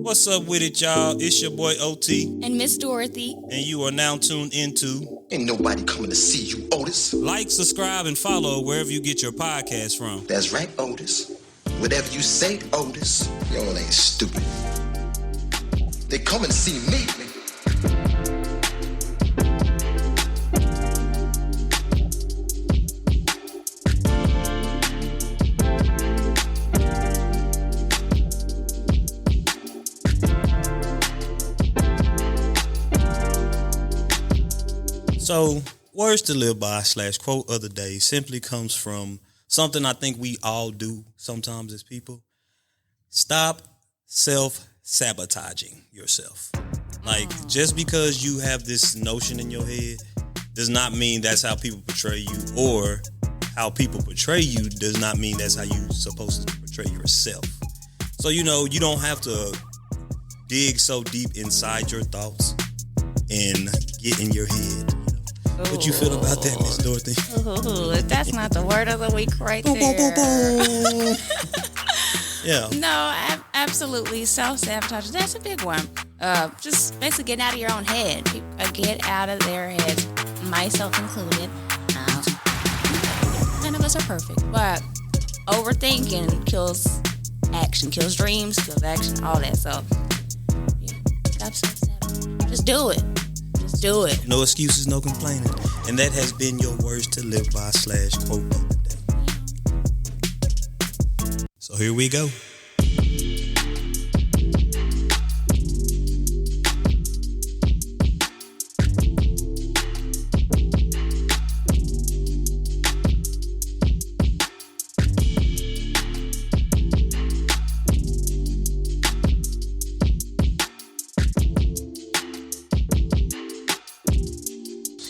What's up with it, y'all? It's your boy OT. And Miss Dorothy. And you are now tuned into Ain't nobody coming to see you, Otis. Like, subscribe, and follow wherever you get your podcast from. That's right, Otis. Whatever you say, Otis, y'all ain't stupid. They coming to see me. So, words to live by / quote of the day simply comes from something I think we all do sometimes as people. Stop self-sabotaging yourself. Like, just because you have this notion in your head does not mean that's how people portray you, or how people portray you does not mean that's how you're supposed to portray yourself. So, you don't have to dig so deep inside your thoughts and get in your head. What you feel about that, Miss Dorothy? Ooh, that's not the word of the week right there. Yeah. No, absolutely. Self-sabotage. That's a big one. Just basically getting out of your own head. Get out of their heads, myself included. None of us are perfect, but overthinking kills action, kills dreams, kills action, all that. So, yeah, stop self-sabotage. Just do it. Do it. No excuses, no complaining. And that has been your words to live by / quote of the day. So here we go.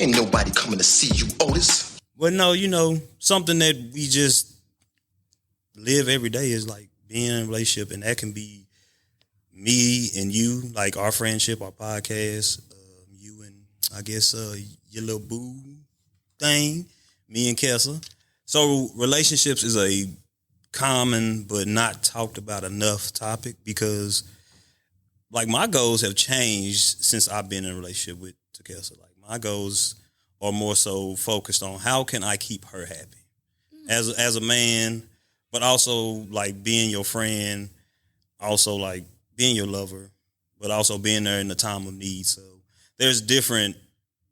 Ain't nobody coming to see you, Otis. Well, no, something that we just live every day is like being in a relationship, and that can be me and you, like our friendship, our podcast, you and I guess your little boo thing, me and Kessa. So relationships is a common but not talked about enough topic, because like my goals have changed since I've been in a relationship with Kessa. Like my goals are more so focused on how can I keep her happy as a man, but also like being your friend, also like being your lover, but also being there in the time of need. So there's different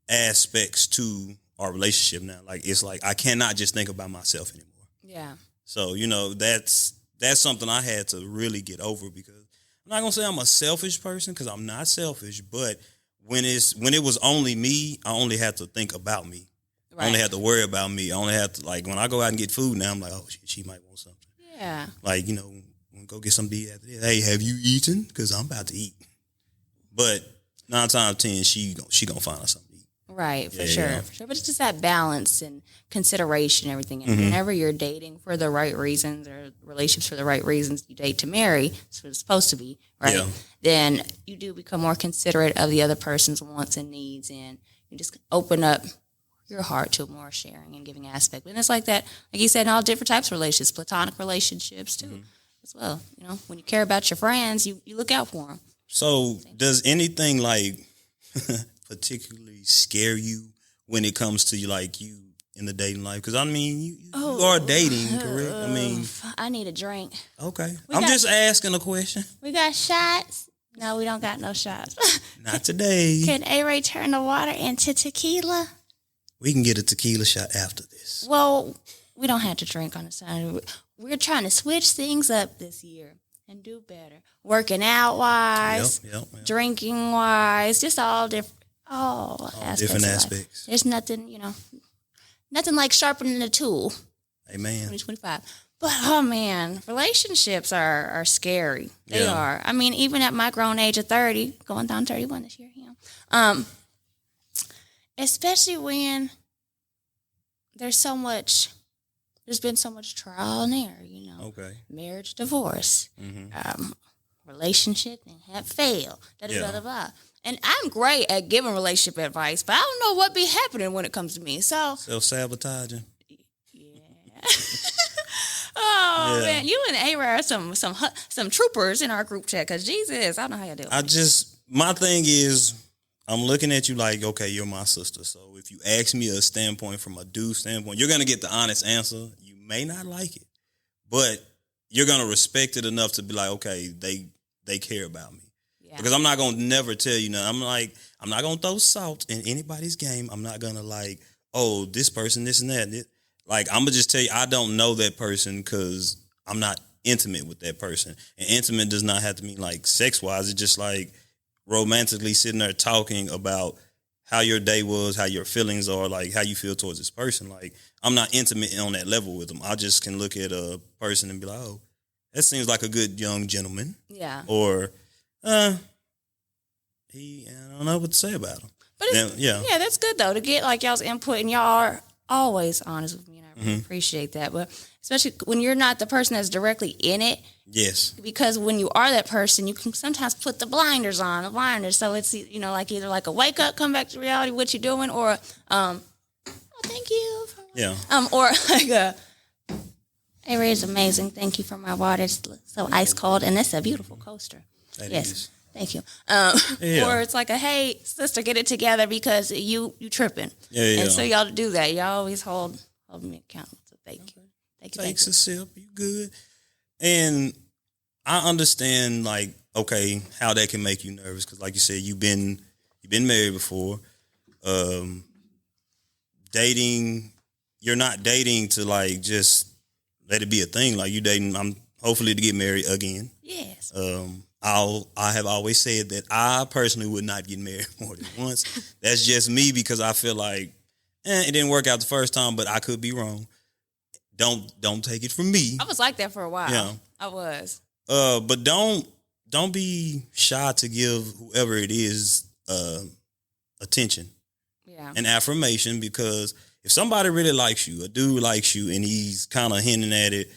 aspects to our relationship now. Like it's like I cannot just think about myself anymore. Yeah. So, that's something I had to really get over, because I'm not gonna say I'm a selfish person, because I'm not selfish, but when it was only me, I only had to think about me. Right. I only had to worry about me. I only had to, like, when I go out and get food now, I'm like, oh, she might want something. Yeah. Like, we'll go get some to eat after this. Hey, have you eaten? Because I'm about to eat. But 9 times out of 10, she gonna find us something to eat. Right, for sure. But it's just that balance and consideration and everything. And whenever you're dating for the right reasons, or relationships for the right reasons, you date to marry, that's what it's supposed to be, right? Yeah. Then you do become more considerate of the other person's wants and needs, and you just open up your heart to a more sharing and giving aspect. And it's like that, like you said, in all different types of relationships, platonic relationships too, as well. When you care about your friends, you look out for them. So does anything like particularly scare you when it comes to you in the dating life? Because I mean, you are dating, correct? I mean, I need a drink. Okay, I'm just asking a question. We got shots? No, we don't got no shots. Not today. Can A-Ray turn the water into tequila? We can get a tequila shot after this. Well, we don't have to drink on the side. We're trying to switch things up this year and do better. Working out wise, yep. Drinking wise, just all different. All different aspects. There's nothing, nothing like sharpening a tool. Amen. 2025. But, oh, man, relationships are scary. They are. I mean, even at my grown age of 30, going down 31 this year, especially when there's been so much trial and error, Okay. Marriage, divorce, relationship, and have failed, blah. And I'm great at giving relationship advice, but I don't know what be happening when it comes to me. So self-sabotaging. Yeah. Oh Yeah. man, you and A-Rare are some troopers in our group chat. Cause Jesus, I don't know how you do it. My thing is, I'm looking at you like, okay, you're my sister. So if you ask me a standpoint from a dude standpoint, you're gonna get the honest answer. You may not like it, but you're gonna respect it enough to be like, okay, they care about me. Yeah. Because I'm not gonna never tell you nothing. I'm not gonna throw salt in anybody's game. I'm not gonna like, oh, this person, this and that. Like, I'm gonna just tell you, I don't know that person because I'm not intimate with that person. And intimate does not have to mean like sex wise. It's just like romantically sitting there talking about how your day was, how your feelings are, like how you feel towards this person. Like, I'm not intimate on that level with them. I just can look at a person and be like, oh, that seems like a good young gentleman. Yeah. Or, I don't know what to say about him. But yeah, that's good though to get like y'all's input, and y'all are always honest with me, and I really appreciate that. But especially when you're not the person that's directly in it. Yes. Because when you are that person, you can sometimes put the blinders on, so it's like either like a wake up, come back to reality, what you're doing, or oh, thank you. Or like hey, Ray is amazing. Thank you for my water. It's so ice cold, and it's a beautiful coaster. That is. Thank you. Or it's like a, hey, sister, get it together because you tripping. Yeah. And so y'all do that. Y'all always hold me accountable. So thank you. Takes a sip. You good. And I understand, like, okay, how that can make you nervous. Because like you said, you've been married before. Dating, you're not dating to, like, just let it be a thing. Like, you dating, I'm hopefully to get married again. Yes. I have always said that I personally would not get married more than once. That's just me because I feel like it didn't work out the first time, but I could be wrong. Don't take it from me. I was like that for a while. Yeah. I was. But don't be shy to give whoever it is attention. Yeah. And affirmation, because if somebody really likes you, a dude likes you, and he's kind of hinting at it,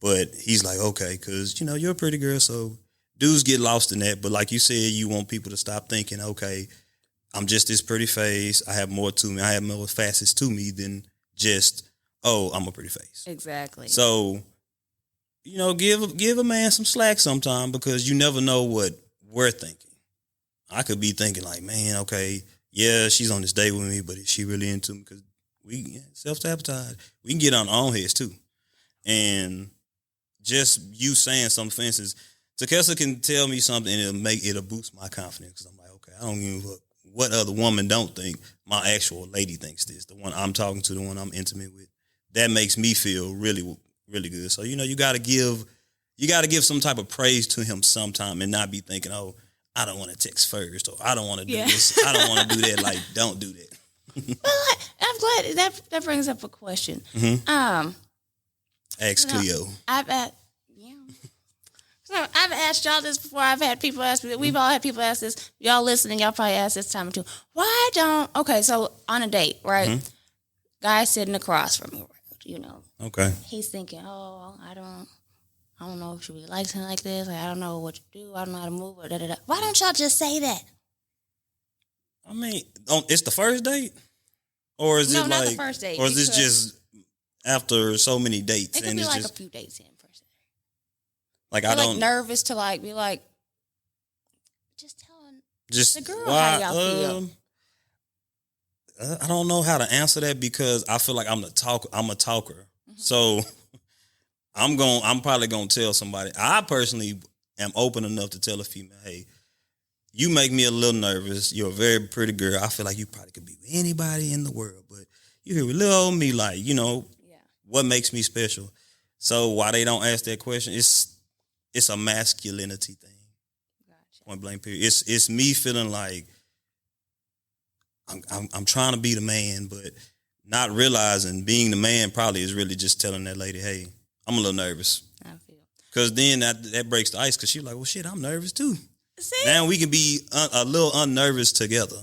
but he's like, okay, because you're a pretty girl, so dudes get lost in that. But like you said, you want people to stop thinking, okay, I'm just this pretty face. I have more to me. I have more facets to me than just, oh, I'm a pretty face. Exactly. So, give a man some slack sometime, because you never know what we're thinking. I could be thinking like, man, okay, yeah, she's on this date with me, but is she really into me? Because we self-sabotage. We can get on our own heads too. And just you saying some offenses, Takessa can tell me something and it'll boost my confidence, because I'm like, okay, I don't give a fuck what other woman don't think. My actual lady thinks this. The one I'm talking to, the one I'm intimate with. That makes me feel really, really good. So, you gotta give some type of praise to him sometime, and not be thinking, oh, I don't want to text first, or I don't want to do this. I don't want to do that. Like, don't do that. Well, I'm glad that brings up a question. Mm-hmm. Ask Cleo. I've asked y'all this before. I've had people ask me. We've all had people ask this. Y'all listening, y'all probably asked this time too. Okay, so on a date, right? Mm-hmm. Guy sitting across from me, Okay. He's thinking, oh, I don't know if she really likes him like this. Like, I don't know what to do. I don't know how to move. Or da, da, da. Why don't y'all just say that? I mean, it's the first date? Or is it like... No, not the first date. Or is this just after so many dates? It could be like a few dates in first. Like, I don't... like nervous to like be like, just telling the girl how y'all feel. I don't know how to answer that, because I feel like I'm a talker. Mm-hmm. So I'm probably gonna tell somebody. I personally am open enough to tell a female, hey, you make me a little nervous. You're a very pretty girl. I feel like you probably could be with anybody in the world, but you here with little old me, like, what makes me special? So why they don't ask that question, it's a masculinity thing. Gotcha. Point blank period. It's me feeling like I'm trying to be the man, but not realizing being the man probably is really just telling that lady, hey, I'm a little nervous. I feel. Because then that breaks the ice, because she's like, well, shit, I'm nervous too. See? Now we can be a little unnervous together.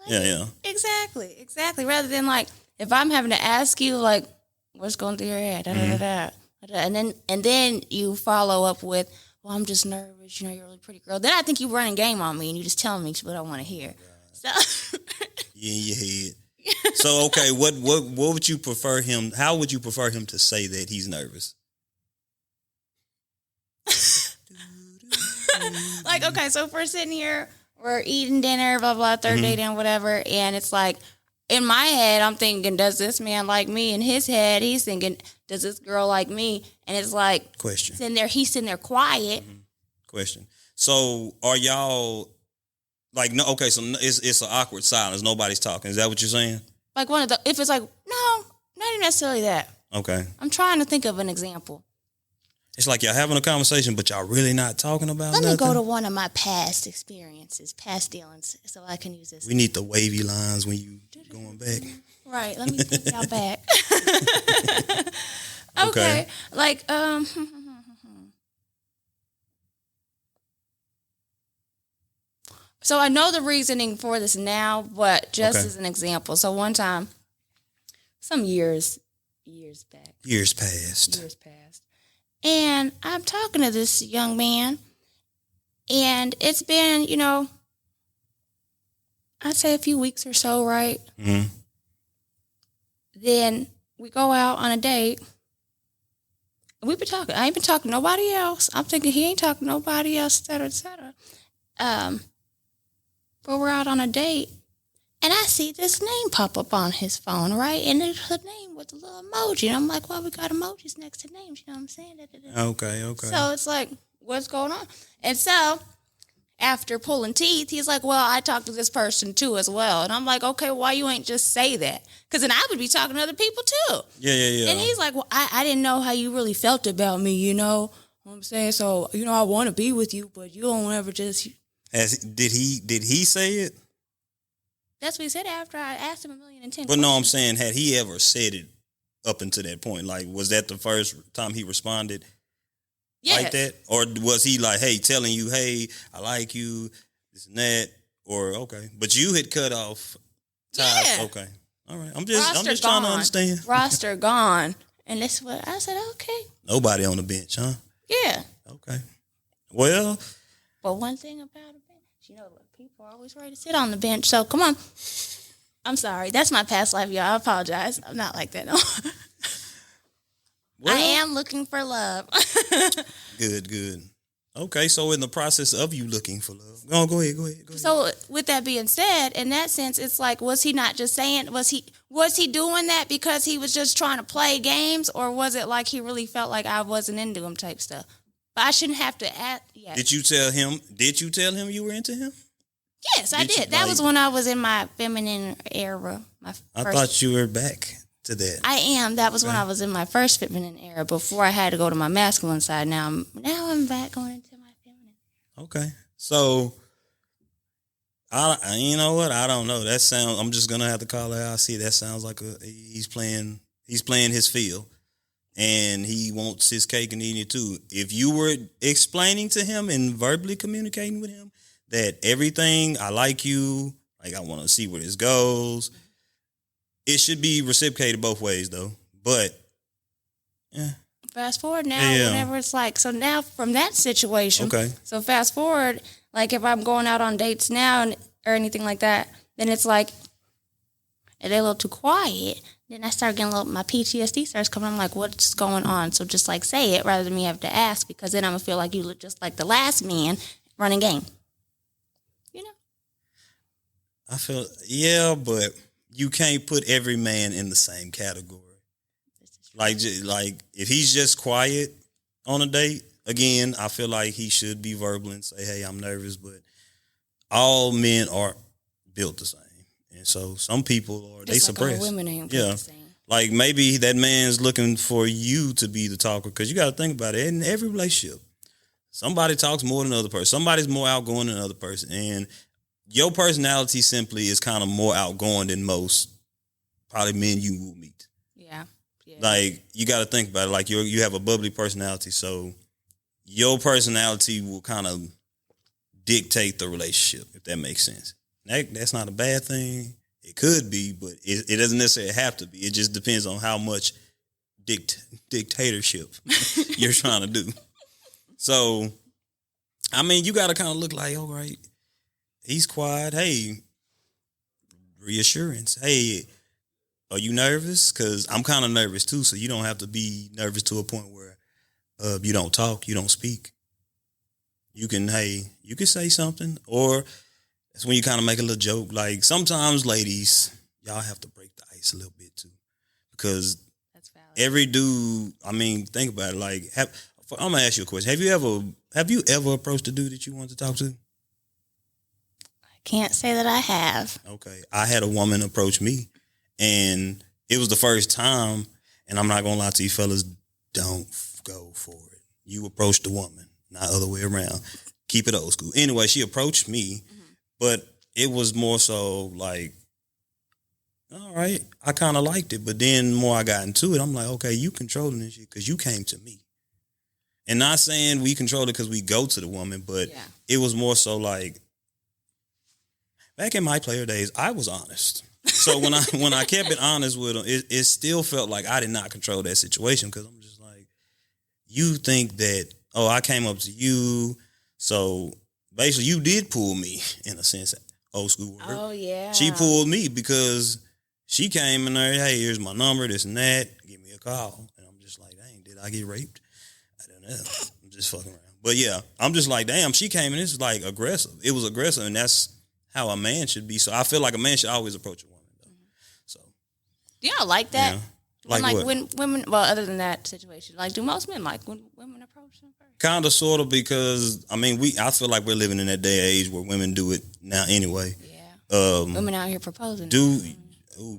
Yeah. Exactly. Rather than like, if I'm having to ask you, like, what's going through your head, and then you follow up with, well, I'm just nervous. You're a really pretty girl. Then I think you running game on me, and you just telling me what I want to hear. Right. So. Yeah, in your head. So, okay, what would you prefer him? How would you prefer him to say that he's nervous? Like, okay, so if we're sitting here, we're eating dinner, blah, blah, third date and whatever, and it's like, in my head, I'm thinking, does this man like me? In his head, he's thinking, does this girl like me? And it's like, question. He's sitting there quiet. Question. So are y'all like, no, okay, so it's an awkward silence. Nobody's talking. Is that what you're saying? Like if it's like, no, not even necessarily that. Okay. I'm trying to think of an example. It's like y'all having a conversation, but y'all really not talking about Let nothing? me go to one of my past experiences, past dealings, so I can use this. We need the wavy lines when you going back. Right, let me take y'all back. Okay. Okay, like, so I know the reasoning for this now, but just as an example. So one time, some years back. Years past. And I'm talking to this young man, and it's been, I'd say a few weeks or so, right? Mm-hmm. Then we go out on a date. We've been talking. I ain't been talking to nobody else. I'm thinking he ain't talking to nobody else, et cetera, et cetera. But we're out on a date, and I see this name pop up on his phone, right? And it's her name with a little emoji. And I'm like, well, we got emojis next to names. You know what I'm saying? Okay. So it's like, what's going on? And so after pulling teeth, he's like, well, I talked to this person too as well. And I'm like, okay, why you ain't just say that? Because then I would be talking to other people too. Yeah. And he's like, well, I didn't know how you really felt about me, you know what I'm saying? So, I want to be with you, but you don't ever just... Did he say it? That's what he said after I asked him 1,010,000 questions. But no, I'm saying, had he ever said it up until that point? Like, was that the first time he responded like that? Or was he like, hey, telling you, hey, I like you, this and that? Or, okay. But you had cut off ties. Yeah. Okay. All right. I'm just trying to understand. Roster gone. And that's what I said, okay. Nobody on the bench, huh? Yeah. Okay. Well. But one thing about a bench, people are always ready to sit on the bench. So come on. I'm sorry. That's my past life, y'all. I apologize. I'm not like that. No. Well, I am looking for love. Good. Okay, so in the process of you looking for love, go ahead. So with that being said, in that sense, it's like, was he not just saying, was he doing that because he was just trying to play games, or was it like he really felt like I wasn't into him type stuff? But I shouldn't have to ask. Yeah. Did you tell him you were into him? Yes, I did. That was when I was in my feminine era. I thought you were back to that. I am. That was when I was in my first feminine era before I had to go to my masculine side. Now I'm back going into my feminine. Okay. So, you know what? I don't know. That sounds. I'm just gonna have to call it out. I see. That sounds like he's playing his field, and he wants his cake and eating it too. If you were explaining to him and verbally communicating with him that everything, I like you, like I want to see where this goes, it should be reciprocated both ways, though. But yeah. Fast forward now, whenever it's like, so now from that situation, okay. So fast forward, like if I'm going out on dates now or anything like that, then it's like, and they're a little too quiet. Then I start getting my PTSD starts coming. I'm like, what's going on? So just like say it rather than me have to ask, because then I'm going to feel like you look just like the last man running game. I feel, yeah, but you can't put every man in the same category. Like if he's just quiet on a date, again, I feel like he should be verbal and say, hey, I'm nervous, but all men aren't built the same. And so some people they suppress. All women ain't built the same. Like maybe that man's looking for you to be the talker, because you got to think about it. In every relationship, somebody talks more than another person. Somebody's more outgoing than another person. And your personality simply is kind of more outgoing than most probably men you will meet. Yeah. Like, you got to think about it. Like, you have a bubbly personality, so your personality will kind of dictate the relationship, if that makes sense. That's not a bad thing. It could be, but it doesn't necessarily have to be. It just depends on how much dictatorship you're trying to do. So, I mean, you got to kind of look like, all right, he's quiet. Hey, reassurance. Hey, are you nervous? Because I'm kind of nervous too, so you don't have to be nervous to a point where you don't talk, you don't speak. you can say something, or that's when you kind of make a little joke. Like sometimes, ladies, y'all have to break the ice a little bit too, because That's valid. every dude. I mean, think about it. Like, I'm gonna ask you a question. Have you ever approached a dude that you want to talk to? I can't say that I have. Okay, I had a woman approach me, and it was the first time. And I'm not gonna lie to you, fellas. Don't go for it. You approach the woman, not other way around. Keep it old school. Anyway, she approached me, but it was more so like, all right, I kind of liked it. But then the more I got into it, I'm like, okay, you controlling this shit because you came to me. And not saying we control it because we go to the woman, but it was more so like, back in my player days, I was honest. So when I kept it honest with them, it still felt like I did not control that situation, because I'm just like, you think that, oh, I came up to you, so basically you did pull me, in a sense, old school word. Oh, yeah. She pulled me because she came in there, hey, here's my number, this and that, give me a call. And I'm just like, dang, did I get raped? I don't know. I'm just fucking around. But yeah, I'm just like, damn, she came in, it's like aggressive. It was aggressive, and that's how a man should be. So I feel like a man should always approach a woman. So, do y'all like that? Yeah. Like what? When women, well, other than that situation, like, do most men like when women approach them first? Kind of, sort of, because I mean, I feel like we're living in that day and age where women do it now anyway. Yeah. Women out here proposing.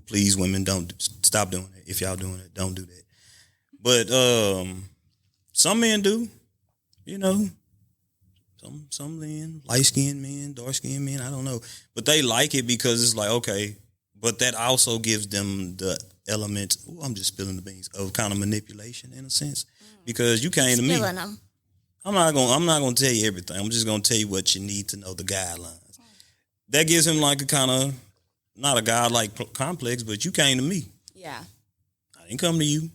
Please, women, don't stop doing it. If y'all doing it, don't do that. But some men do, you know. Some men, light-skinned men, dark-skinned men, I don't know. But they like it because it's like, okay, but that also gives them the element, I'm just spilling the beans, of kind of manipulation in a sense. Because you came to me. Spilling them. I'm not gonna tell you everything. I'm just gonna tell you what you need to know, the guidelines. That gives him like a kind of, not a godlike complex, but you came to me. Yeah. I didn't come to you.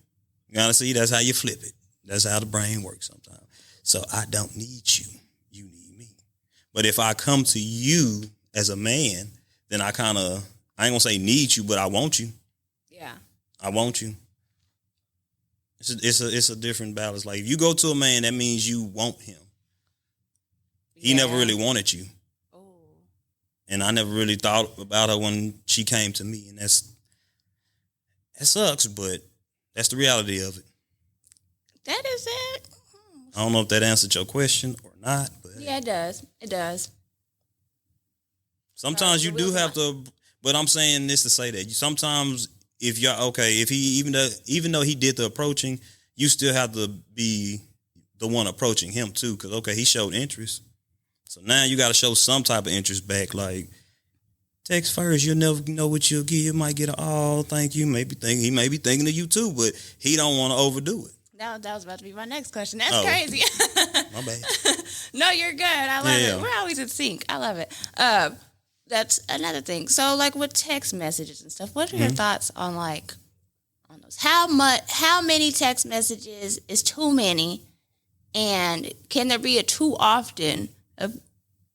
You gotta see, that's how you flip it. That's how the brain works sometimes. So I don't need you. You need me. But if I come to you as a man, then I ain't gonna say need you, but I want you. Yeah. I want you. It's a different balance. Like, if you go to a man, that means you want him. He never really wanted you. Oh. And I never really thought about her when she came to me. And that sucks, but that's the reality of it. That is it. I don't know if that answered your question or not. But Yeah, it does. It does. Sometimes you do have to, but I'm saying this to say that sometimes if he, even though he did the approaching, you still have to be the one approaching him too. Cause he showed interest. So now you got to show some type of interest back. Like, text first, you'll never know what you'll get. You might get thank you. He may be thinking of you too, but he don't want to overdo it. That was about to be my next question. That's crazy. My bad. No, you're good. I love it. We're always in sync. I love it. That's another thing. So, like, with text messages and stuff, what are your thoughts on those? How many text messages is too many, and can there be a too often of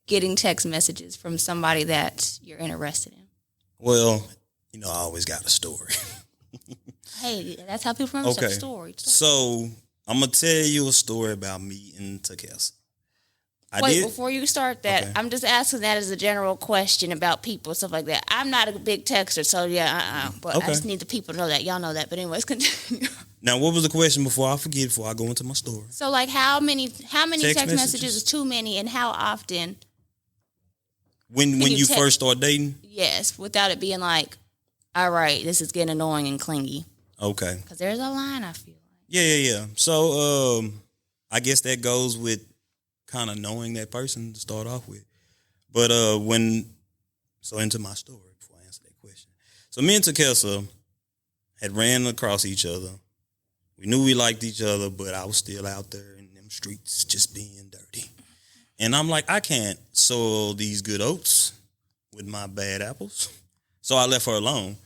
getting text messages from somebody that you're interested in? Well, I always got a story. Hey, that's how people remember stuff. Story. So I'm gonna tell you a story about me and Takesa. Before you start that, I'm just asking that as a general question about people, stuff like that. I'm not a big texter, so but I just need the people to know that. Y'all know that. But anyways, continue. Now, what was the question before I go into my story? So, like, how many text messages is too many, and how often? When you first start dating? Yes, without it being like, all right, this is getting annoying and clingy. Okay. Because there's a line, I feel like. Yeah. So, I guess that goes with kind of knowing that person to start off with. But into my story before I answer that question. So me and Takesa had ran across each other. We knew we liked each other, but I was still out there in them streets just being dirty. And I'm like, I can't soil these good oats with my bad apples. So I left her alone.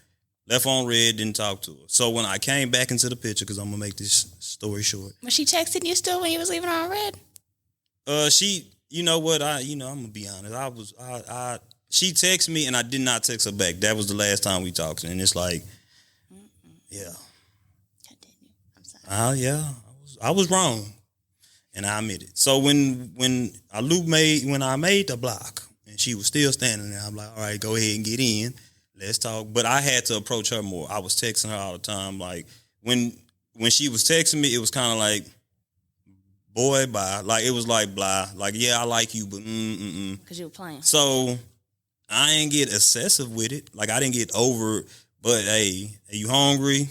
Left on red, didn't talk to her. So when I came back into the picture, because I'm going to make this story short. Was she texting you still when you was leaving her on red? You know what? I'm going to be honest. She texted me and I did not text her back. That was the last time we talked. And it's like, yeah. Continue. I'm sorry. I was wrong. And I admit it. So when I made the block and she was still standing there, I'm like, all right, go ahead and get in. Let's talk. But I had to approach her more. I was texting her all the time. Like when she was texting me, it was kind of like, boy, bye. Like it was like blah. Like, yeah, I like you, but Because you were playing. So I ain't get excessive with it. Like I didn't get over. But hey, are you hungry?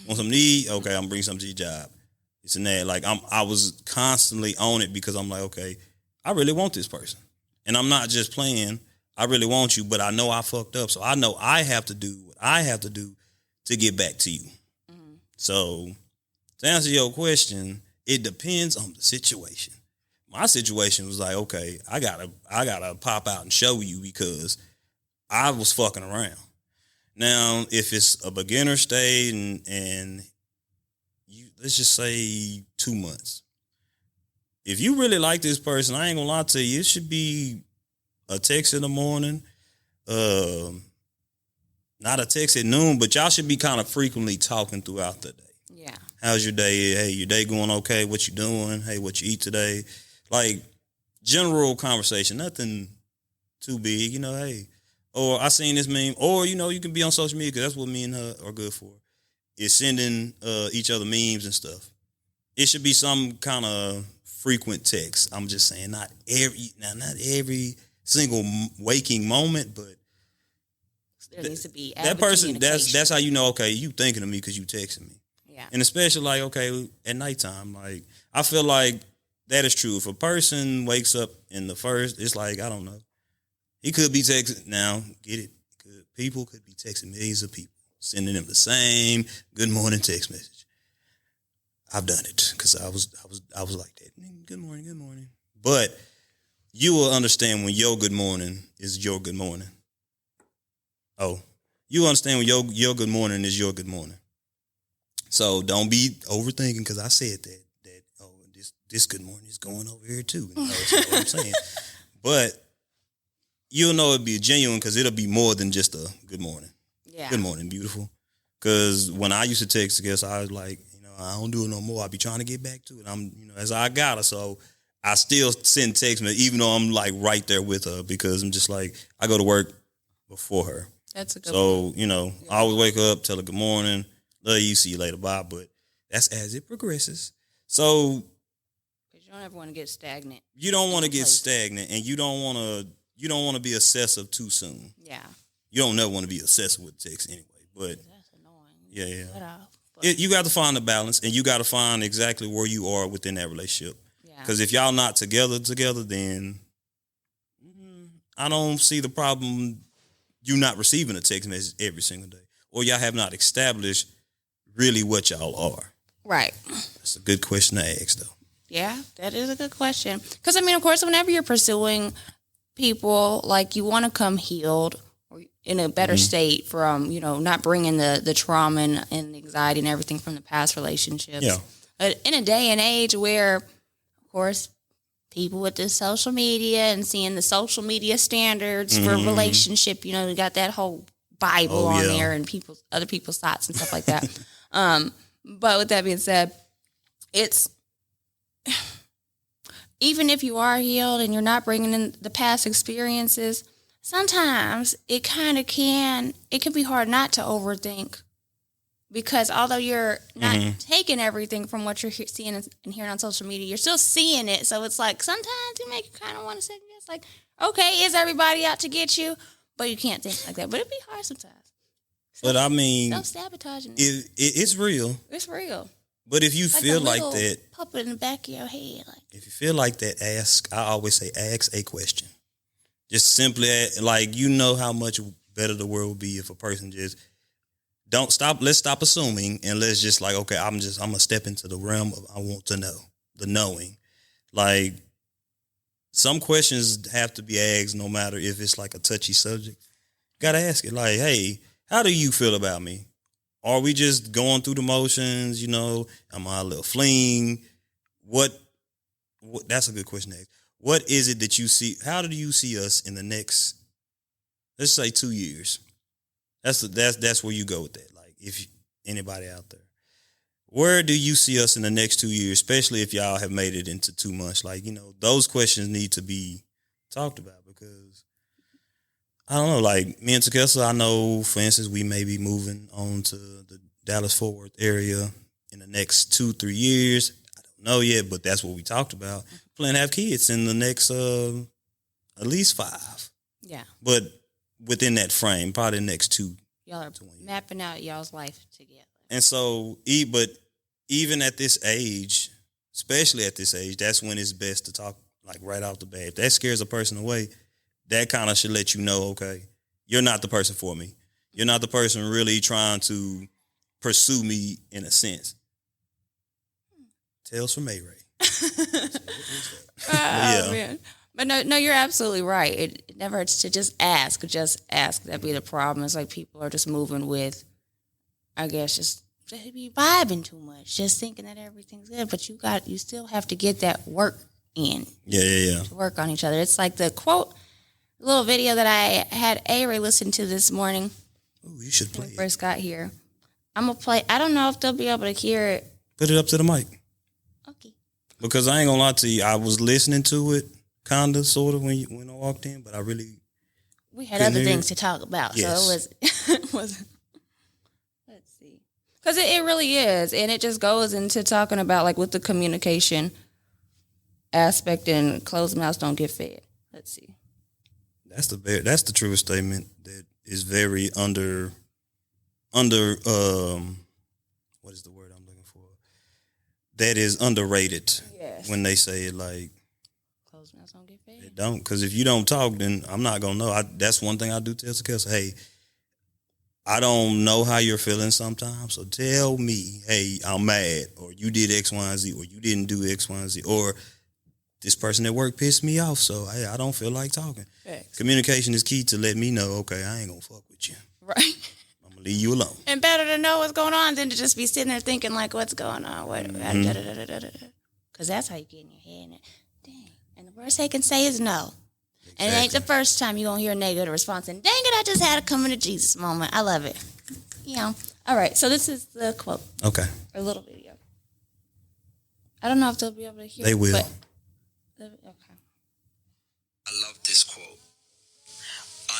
Want something to eat? Okay, I'm gonna bring something to your job. It's and that. Like I was constantly on it because I'm like, okay, I really want this person, and I'm not just playing. I really want you, but I know I fucked up, so I know I have to do what I have to do to get back to you. Mm-hmm. So to answer your question, it depends on the situation. My situation was like, okay, I gotta pop out and show you because I was fucking around. Now, if it's a beginner stage and you, let's just say 2 months. If you really like this person, I ain't gonna lie to you, it should be a text in the morning, not a text at noon, but y'all should be kind of frequently talking throughout the day. Yeah. How's your day? Hey, your day going okay? What you doing? Hey, what you eat today? Like general conversation, nothing too big, hey. Or I seen this meme, or, you can be on social media because that's what me and her are good for, is sending each other memes and stuff. It should be some kind of frequent text. I'm just saying, not every single waking moment, but there needs to be that person, that's how you know, okay, you thinking of me because you texting me. Yeah. And especially like, okay, at nighttime, like I feel like that is true. If a person wakes up in the first, it's like, I don't know. He could be texting now. Get it? People could be texting millions of people, sending them the same good morning text message. I've done it because I was like that. Good morning, good morning. But you will understand when your good morning is your good morning. Oh, you understand when your good morning is your good morning. So don't be overthinking because I said that this good morning is going over here too. That's what I'm saying. But you'll know it'll be genuine because it'll be more than just a good morning. Yeah. Good morning, beautiful. Because when I used to text, I was like, I don't do it no more. I be trying to get back to it. I'm, as I got her. So I still send text messages, even though I'm like right there with her because I'm just like, I go to work before her. That's a good So, I always wake up, tell her good morning, love you, see you later, bye. But that's as it progresses. So. Because you don't ever want to get stagnant. You don't want to get stagnant and you don't want to be obsessive too soon. Yeah. You don't never want to be obsessive with text anyway. But that's annoying. Yeah. You got to find the balance, and you got to find exactly where you are within that relationship. Because if y'all not together, then I don't see the problem. You not receiving a text message every single day, or y'all have not established really what y'all are. Right. That's a good question to ask, though. Yeah, that is a good question. Because of course, whenever you're pursuing people, like you want to come healed or in a better state from, not bringing the trauma and anxiety and everything from the past relationships. Yeah. But in a day and age where, of course, people with the social media and seeing the social media standards for relationship, we got that whole Bible on there and other people's thoughts and stuff like that. But with that being said, it's even if you are healed and you're not bringing in the past experiences, sometimes it can be hard not to overthink because although you're not taking everything from what you're seeing and hearing on social media, you're still seeing it. So it's like sometimes you make you kind of want to second guess, like, okay, is everybody out to get you? But you can't think like that. But it'd be hard sometimes. But self-sabotaging. It's real. It's real. But if you feel like that, puppet in the back of your head. Like, if you feel like that, I always say, ask a question. Just simply, how much better the world would be if a person just don't stop. Let's stop assuming and let's just okay, I'm gonna step into the realm of I want to know, the knowing. Like some questions have to be asked, no matter if it's like a touchy subject. Gotta ask it. Like, hey, how do you feel about me? Are we just going through the motions? Am I a little fling? What? That's a good question to ask. What is it that you see? How do you see us in the next, let's say 2 years? That's where you go with that. Like if anybody out there, where do you see us in the next 2 years, especially if y'all have made it into 2 months? Like, those questions need to be talked about because I don't know, like me and Takessa, I know, for instance, we may be moving on to the Dallas-Fort Worth area in the next 2-3 years. I don't know yet, but that's what we talked about. Plan to have kids in the next at least 5. Yeah. But within that frame, probably the next 2. Y'all are mapping out y'all's life together. And so, but even at this age, especially at this age, that's when it's best to talk like right off the bat. If that scares a person away, that kind of should let you know, okay, you're not the person for me. You're not the person really trying to pursue me in a sense. Tales from A-Ray. Oh, man. But no, you're absolutely right. It never hurts to just ask. That'd be the problem. It's like people are just moving with, I guess, just they be vibing too much, just thinking that everything's good. But you still have to get that work in. Yeah. To work on each other. It's like the quote, little video that I had A-Ray listen to this morning. Ooh, you should play when we first got here. I'm gonna play. I don't know if they'll be able to hear it. Put it up to the mic. Okay. Because I ain't gonna lie to you, I was listening to it, kinda, sorta, when I walked in, but we had other things to talk about, yes. So it was. Let's see, because it really is, and it just goes into talking about like with the communication aspect and closed mouths don't get fed. Let's see. That's the truest statement that is very under what is the word I'm looking for? That is underrated. Yes. When they say it, like closed mouths don't get fed. It don't, because if you don't talk, then I'm not gonna know. That's one thing I do tell Sakessa. Hey, I don't know how you're feeling sometimes, so tell me, hey, I'm mad, or you did X, Y, and Z, or you didn't do X, Y, and Z, or this person at work pissed me off, so hey, I don't feel like talking. Thanks. Communication is key to let me know, okay, I ain't gonna fuck with you. Right. I'm gonna leave you alone. And better to know what's going on than to just be sitting there thinking like, what's going on? Because that's how you get in your head. Dang. And the worst they can say is no. Exactly. And it ain't the first time you're going to hear a negative response. And dang it, I just had a coming to Jesus moment. I love it. Yeah. All right. So this is the quote. Okay. A little video. I don't know if they'll be able to hear it. They will. Okay. I love this quote.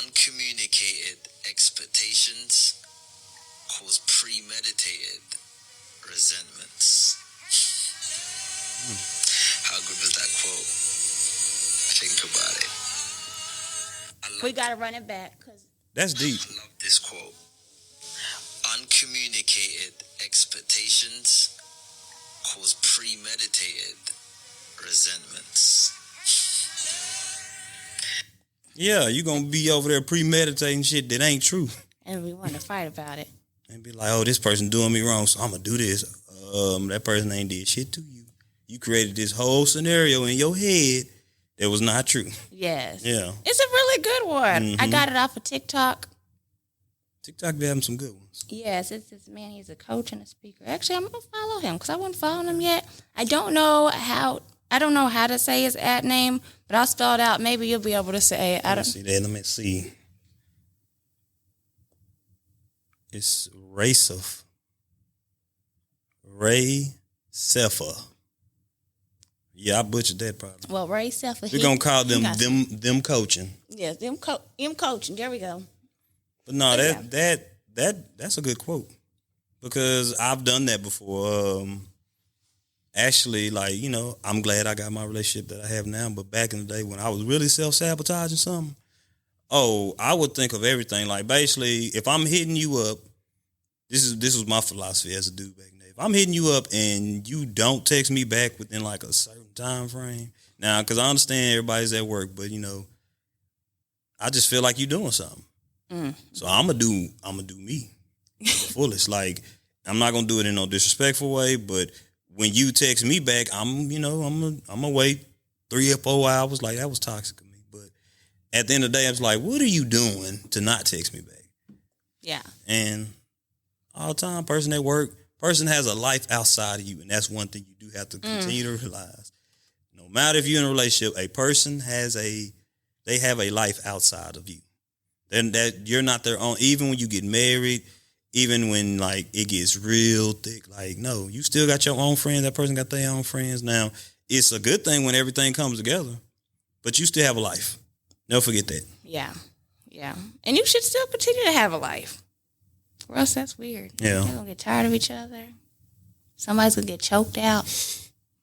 Uncommunicated expectations cause premeditated resentments. How good was that quote? Think about it. We got to run it back. That's deep. I love this quote. Uncommunicated expectations cause premeditated resentments. Yeah, you're going to be over there premeditating shit that ain't true. And we want to fight about it. And be like, oh, this person doing me wrong, so I'm going to do this. That person ain't did shit to you. You created this whole scenario in your head that was not true. Yes. Yeah. It's a really good one. Mm-hmm. I got it off of TikTok. TikTok be having some good ones. Yes, it's this man. He's a coach and a speaker. Actually, I'm going to follow him because I wasn't following him yet. I don't know how to say his ad name, but I'll spell it out. Maybe you'll be able to say it. Let me see. It's Racef. Ray Sefa. Yeah, I butchered that probably. Well, Ray Sefa. We're going to call them coaching. Yes, them coaching. There we go. But no, that's a good quote. Because I've done that before. Actually, like, I'm glad I got my relationship that I have now. But back in the day when I was really self-sabotaging something, I would think of everything. Like, basically, if I'm hitting you up, this was my philosophy as a dude back then. If I'm hitting you up and you don't text me back within like a certain time frame, now, because I understand everybody's at work, but I just feel like you're doing something. So I'm gonna do me to the fullest. Like, I'm not gonna do it in no disrespectful way, but when you text me back, I'm gonna wait 3 or 4 hours. Like, that was toxic of me. But at the end of the day, I was like, what are you doing to not text me back? Yeah. And all the time, person at work, person has a life outside of you, and that's one thing you do have to continue to realize. No matter if you're in a relationship, a person they have a life outside of you. Then that you're not their own. Even when you get married, even when like it gets real thick, like no, you still got your own friends. That person got their own friends. Now it's a good thing when everything comes together, but you still have a life. Never forget that. Yeah. And you should still continue to have a life. For us, that's weird. Yeah. They're gonna get tired of each other. Somebody's gonna get choked out,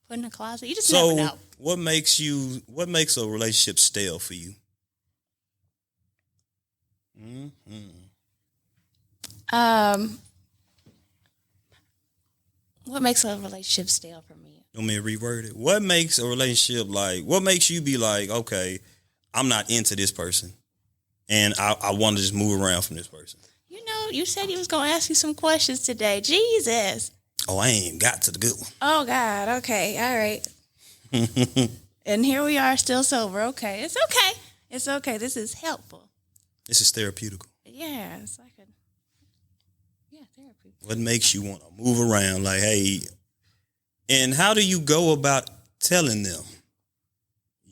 put in a closet. You just never know. What makes a relationship stale for you? What makes a relationship stale for me? Let me reword it. What makes a relationship what makes you be like, okay, I'm not into this person and I want to just move around from this person? You know, you said you was going to ask you some questions today. Jesus. Oh, I ain't got to the good one. Oh, God. Okay. All right. And here we are still sober. Okay. It's okay. It's okay. This is helpful. This is therapeutical. Yeah. It's like therapy. What makes you want to move around? Like, hey, and how do you go about telling them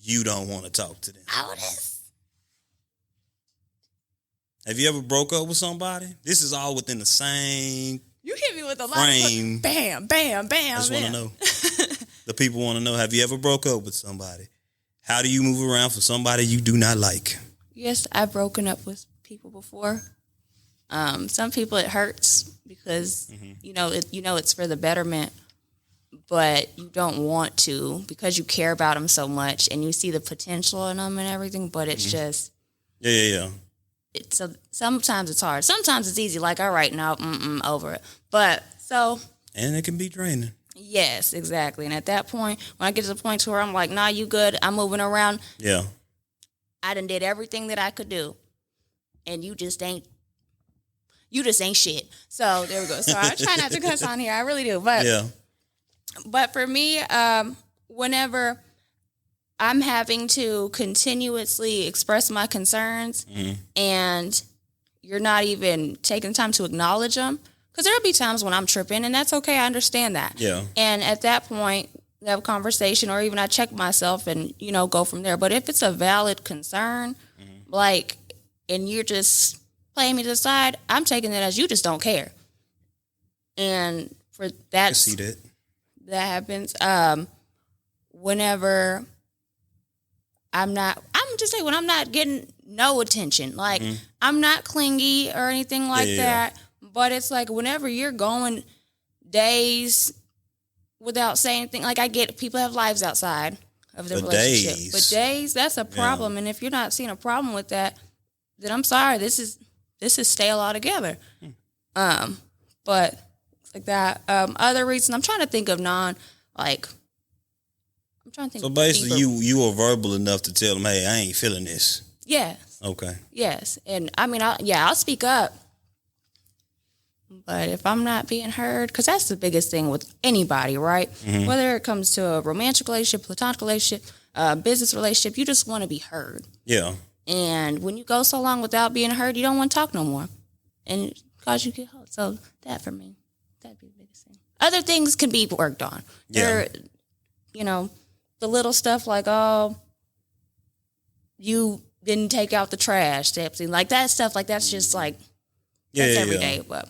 you don't want to talk to them? Otis. Have you ever broke up with somebody? This is all within the same You hit me with a lot frame. of bam, bam, bam. I just want to know. The people want to know, have you ever broke up with somebody? How do you move around for somebody you do not like? Yes, I've broken up with people before. Some people it hurts because you know it's for the betterment, but you don't want to because you care about them so much and you see the potential in them and everything. But it's just Yeah. So sometimes it's hard. Sometimes it's easy. Like, all right, now over it. But And it can be draining. Yes, exactly. And at that point, when I get to the point where I'm like, nah, you good. I'm moving around. Yeah. I done did everything that I could do, and you just ain't shit. So there we go. So I try not to cuss on here. I really do. But for me, whenever I'm having to continuously express my concerns and you're not even taking the time to acknowledge them, because there'll be times when I'm tripping, and that's okay. I understand that. Yeah. And at that point, we have a conversation, or even I check myself and, go from there. But if it's a valid concern, and you're just playing me to the side, I'm taking it as you just don't care. And for that, I see that. That happens. Whenever when I'm not getting no attention, I'm not clingy or anything like that. But it's like whenever you're going days without saying anything, I get people have lives outside of their relationship. But days, that's a problem. Yeah. And if you're not seeing a problem with that, then I'm sorry, this is stale altogether. But like that. Other reasons, I'm trying to think of So basically, you were verbal enough to tell them, hey, I ain't feeling this. Yes. Okay. Yes. And I mean, I'll speak up. But if I'm not being heard, because that's the biggest thing with anybody, right? Mm-hmm. Whether it comes to a romantic relationship, platonic relationship, business relationship, you just want to be heard. Yeah. And when you go so long without being heard, you don't want to talk no more. And it causes you to get hurt. So that for me, that'd be the biggest thing. Other things can be worked on. Yeah. The little stuff like, you didn't take out the trash, like that stuff, like that's just like, that's every day, but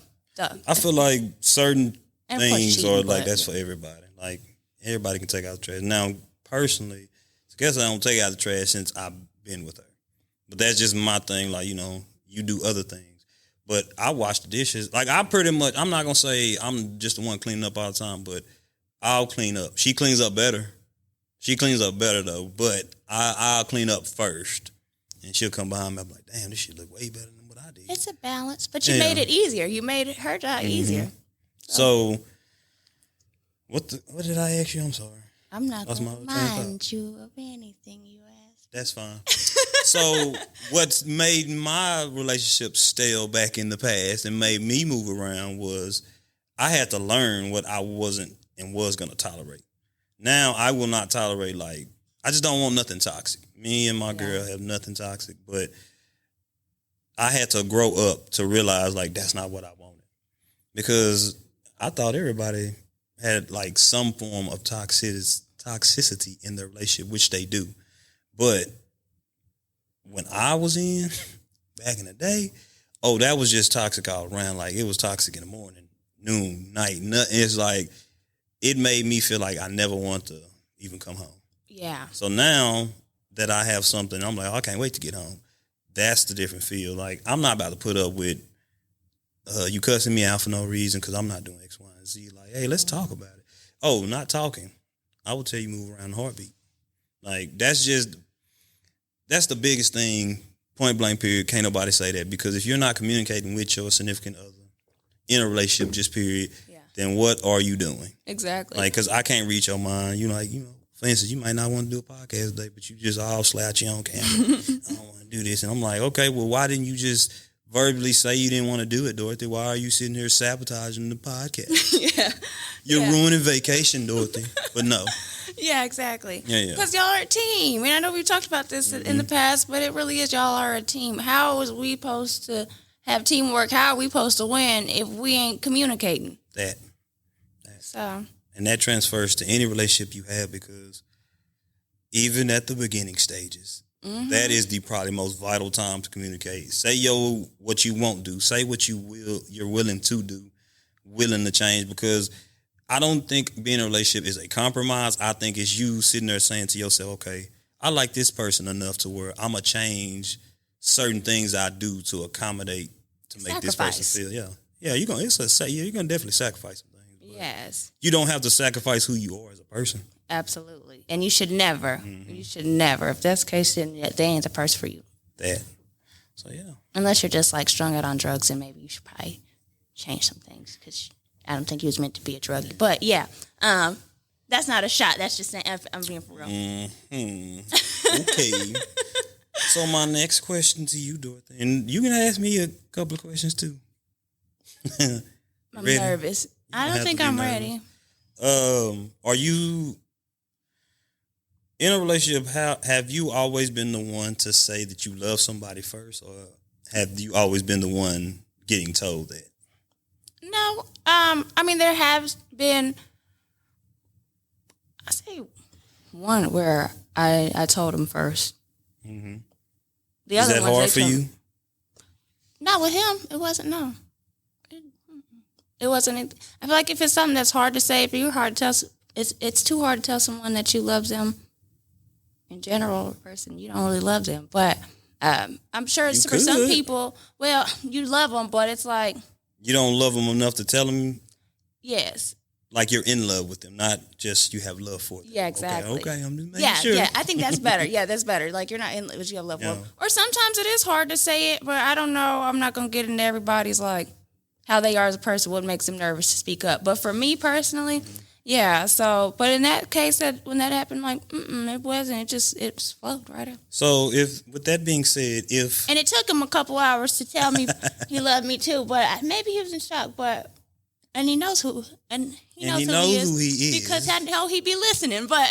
I feel like certain things are like that's for for everybody. Like everybody can take out the trash. Now, personally, I guess I don't take out the trash since I've been with her. But that's just my thing. Like, you do other things. But I wash the dishes. Like I'm not gonna say I'm just the one cleaning up all the time, but I'll clean up. She cleans up better. She cleans up better though, but I'll clean up first. And she'll come behind me. I'm like, damn, this shit look way better than what I did. It's a balance, but you made it easier. You made her job easier. So what did I ask you? I'm sorry. I'm not going to remind you of anything you asked. That's fine. So what's made my relationship stale back in the past and made me move around was I had to learn what I wasn't and was going to tolerate. Now I will not tolerate I just don't want nothing toxic. Me and my girl have nothing toxic, but I had to grow up to realize that's not what I wanted. Because I thought everybody had some form of toxicity in their relationship, which they do. But when I was in back in the day, oh, that was just toxic all around. Like, it was toxic in the morning, noon, night. Nothing. It's like, it made me feel like I never want to even come home. Yeah. So now that I have something, I'm like, oh, I can't wait to get home. That's the different feel. Like, I'm not about to put up with you cussing me out for no reason because I'm not doing X, Y, and Z. Like, hey, let's talk about it. Oh, not talking. I will tell you move around the heartbeat. Like, that's the biggest thing, point blank period. Can't nobody say that, because if you're not communicating with your significant other in a relationship, just period, then what are you doing? Exactly. Like, because I can't read your mind. For instance, you might not want to do a podcast today, but you just all slouch your own camera. I don't want to do this. And I'm like, okay, well, why didn't you just verbally say you didn't want to do it, Dorothy? Why are you sitting here sabotaging the podcast? You're ruining vacation, Dorothy. But no. Yeah, exactly. Yeah. Because y'all are a team. And I know we've talked about this in the past, but it really is, y'all are a team. How is we supposed to have teamwork? How are we supposed to win if we ain't communicating? That. So. And that transfers to any relationship you have, because even at the beginning stages, that is the probably most vital time to communicate. Say what you won't do. Say what you're willing to do, willing to change, because I don't think being in a relationship is a compromise. I think it's you sitting there saying to yourself, okay, I like this person enough to where I'm going to change certain things I do to accommodate, to make this person feel, you're going to definitely sacrifice some things. Yes. You don't have to sacrifice who you are as a person. Absolutely. And you should never, if that's the case, then they ain't the person for you. That. So, yeah. Unless you're just like strung out on drugs, and maybe you should probably change some things, because I don't think he was meant to be a druggie. But yeah, that's not a shot. That's just saying, I'm being for real. Okay. So my next question to you, Dorothy, and you can ask me a couple of questions too. I'm nervous. I don't think I'm ready. Are you in a relationship? Have you always been the one to say that you love somebody first, or have you always been the one getting told that? No. I mean, there have been, I say one where I told him first. Mm-hmm. The Is other that hard for you? Not with him. It wasn't. No. It wasn't. I feel like if it's something that's hard to say, if you're hard to tell, it's too hard to tell someone that you love them. In general, a person, you don't really love them, but I'm sure it's for some people. Well, you love them, but it's like you don't love them enough to tell them. Yes. Like you're in love with them, not just you have love for them. Yeah, exactly. Okay, I'm just making sure. Yeah, I think that's better. Yeah, that's better. Like, you're not in love, but you have love for them. Or sometimes it is hard to say it, but I don't know. I'm not going to get into everybody's, like, how they are as a person, what makes them nervous to speak up. But for me personally, yeah. So, but in that case, when that happened, like, it wasn't. It just flowed right up. So, with that being said, and it took him a couple hours to tell me he loved me too, but maybe he was in shock, and he knows who, and he knows who he is because I know he be listening. But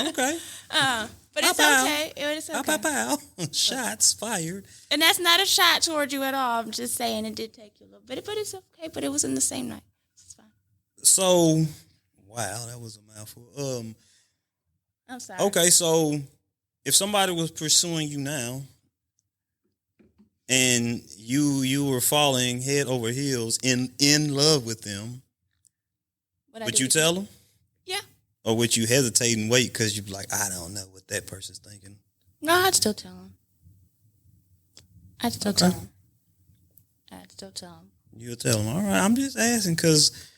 okay, but it's okay. It's okay. Pow. Shots fired. And that's not a shot toward you at all. I'm just saying it did take you a little bit, but it's okay. But it was in the same night. It's fine. So, wow, that was a mouthful. I'm sorry. Okay, so if somebody was pursuing you now, and you were falling head over heels in love with them, would you tell them? Yeah. Or would you hesitate and wait because you'd be like, I don't know what that person's thinking? No, I'd still tell them. I'd still tell them. You'll tell them. All right, I'm just asking because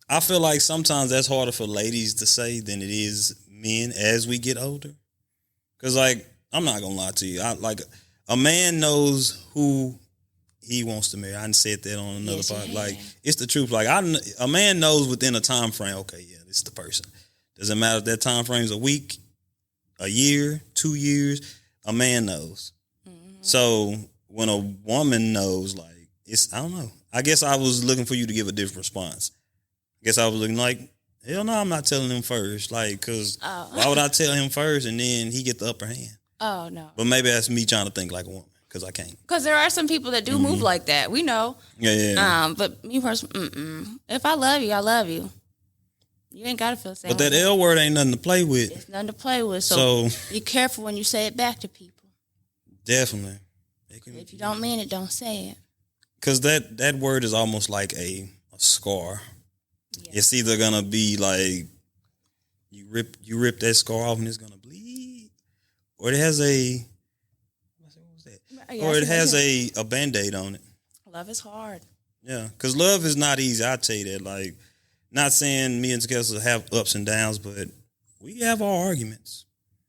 I feel like sometimes that's harder for ladies to say than it is men as we get older. Because, like, I'm not going to lie to you. A man knows who he wants to marry. I done said that on another part. Like, it's the truth. Like, a man knows within a time frame, okay, yeah, this is the person. Doesn't matter if that time frame is a week, a year, 2 years, a man knows. Mm-hmm. So when a woman knows, like, I don't know. I guess I was looking for you to give a different response. I guess I was looking like, hell no, I'm not telling him first. Like, because why would I tell him first and then he get the upper hand? Oh, no. But maybe that's me trying to think like a woman because I can't. Because there are some people that do move like that. We know. Yeah. But me personally, if I love you, I love you. You ain't got to feel the same. But that L word ain't nothing to play with. It's nothing to play with. So be careful when you say it back to people. Definitely. If you don't mean it, don't say it. Because that word is almost like a scar. Yeah. It's either gonna be like you rip that scar off and it's gonna bleed, or it has a or it has a Band-Aid on it. Love is hard. Yeah, because love is not easy. I tell you that. Like, not saying me and Kelsey have ups and downs, but we have our arguments.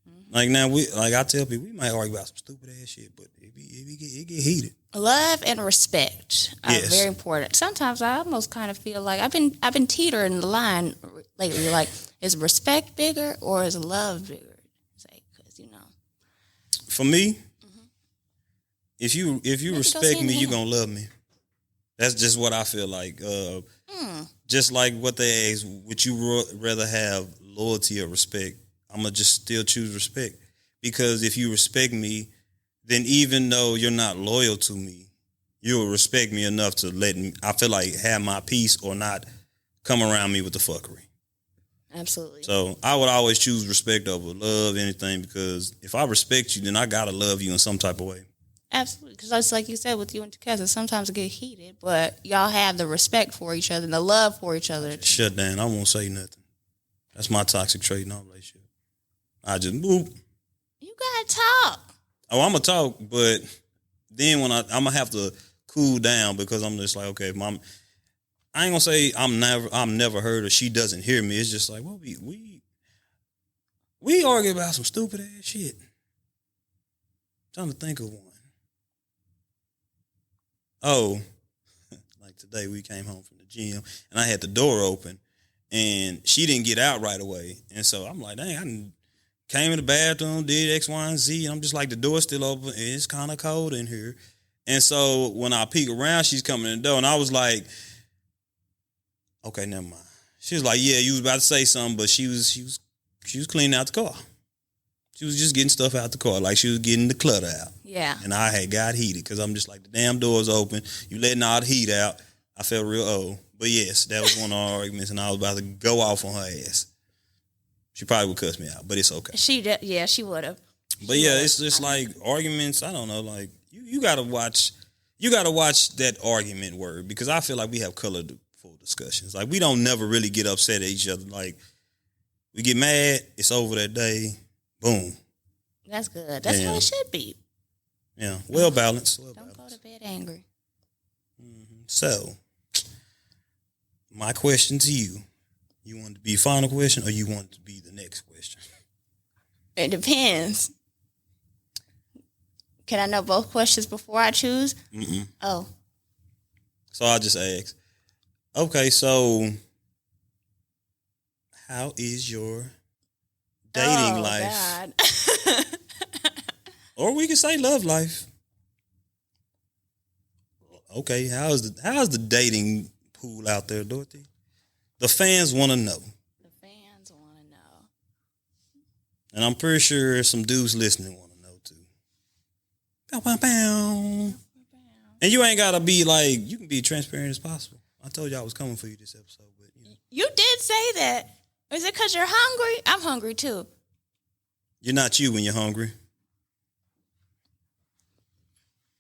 Mm-hmm. Like now, I tell people, we might argue about some stupid ass shit, but it get heated. Love and respect are very important. Sometimes I almost kind of feel like I've been teetering the line lately. Like, is respect bigger or is love bigger? Because for me, if you respect me, you're gonna love me. That's just what I feel like. Just like what they ask, would you rather have loyalty or respect? I'm gonna just still choose respect, because if you respect me, then even though you're not loyal to me, you'll respect me enough to let me, I feel like, have my peace or not come around me with the fuckery. Absolutely. So I would always choose respect over love, anything, because if I respect you, then I gotta love you in some type of way. Absolutely, because it's like you said with you and Takeza, sometimes it get heated, but y'all have the respect for each other and the love for each other. Shut down. I won't say nothing. That's my toxic trait in our relationship. I just boop. You gotta talk. Oh, I'm gonna talk, but then when I'm gonna have to cool down, because I'm just like, okay, mom. I ain't gonna say I'm never heard or she doesn't hear me. It's just like, well, we argue about some stupid ass shit. I'm trying to think of one. Oh, like today we came home from the gym and I had the door open and she didn't get out right away. And so I'm like, dang, I came in the bathroom, did X, Y, and Z. And I'm just like, the door's still open and it's kind of cold in here. And so when I peek around, she's coming in the door and I was like, okay, never mind. She was like, yeah, you was about to say something, but she was cleaning out the car. She was just getting stuff out the car, like she was getting the clutter out. Yeah. And I had got heated because I'm just like, the damn door's open. You letting all the heat out. I felt real old. But yes, that was one of our arguments, and I was about to go off on her ass. She probably would cuss me out, but it's okay. She would have. But yeah, it's just like arguments. I don't know, like you gotta watch that argument word, because I feel like we have colorful discussions. Like we don't never really get upset at each other. Like we get mad, it's over that day. Boom. That's good. That's how it should be. Yeah, well balanced. Don't go to bed angry. Mm-hmm. So, my question to you: you want it to be final question, or you want it to be the next question? It depends. Can I know both questions before I choose? Mm-mm. Oh. So I'll just ask. Okay, so how is your dating life? God. Or we can say love life. Okay, how's the dating pool out there, Dorothy? The fans want to know. The fans want to know. And I'm pretty sure some dudes listening want to know too. Bow, bow, bow. And you ain't got to be like, you can be transparent as possible. I told you I was coming for you this episode, but You did say that. Is it because you're hungry? I'm hungry too. You're not you when you're hungry.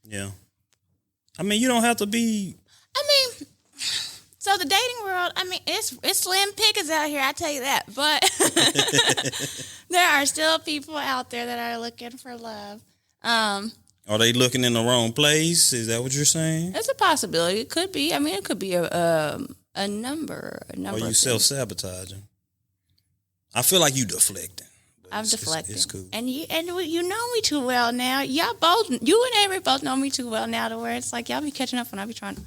Yeah. I mean, you don't have to be. I mean, so the dating world, I mean, it's slim pickings out here, I tell you that. But there are still people out there that are looking for love. Are they looking in the wrong place? Is that what you're saying? It's a possibility. It could be. I mean, it could be a number. Are you self-sabotaging? I feel like you deflecting. I'm deflecting. It's cool. And you know me too well now. You and Avery both know me too well now to where it's like y'all be catching up when I be trying to